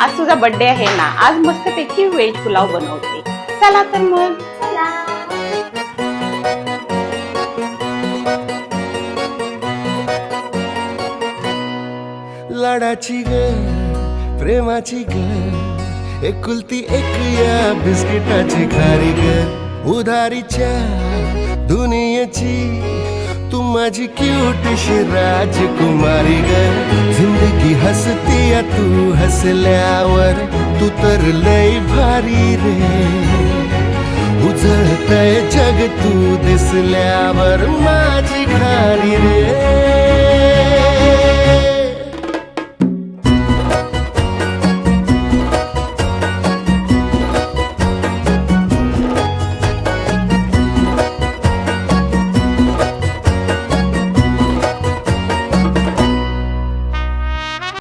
आज तुझा बर्थडे आहे ना, आज मस्तपैकी व्हेज पुलाव बनवते. चला तर मग. चला. लाडाची ग प्रेमाची ग एकुलती एक या बिस्किटाची खारी ग उधारीच्या दुनियेची तू माझी क्यूटशी राजकुमारी ग जिंदगी हसती या तू हसल्यावर तू तर लय भारी रे उजळतय जग तू दिसल्यावर माझी खारी रे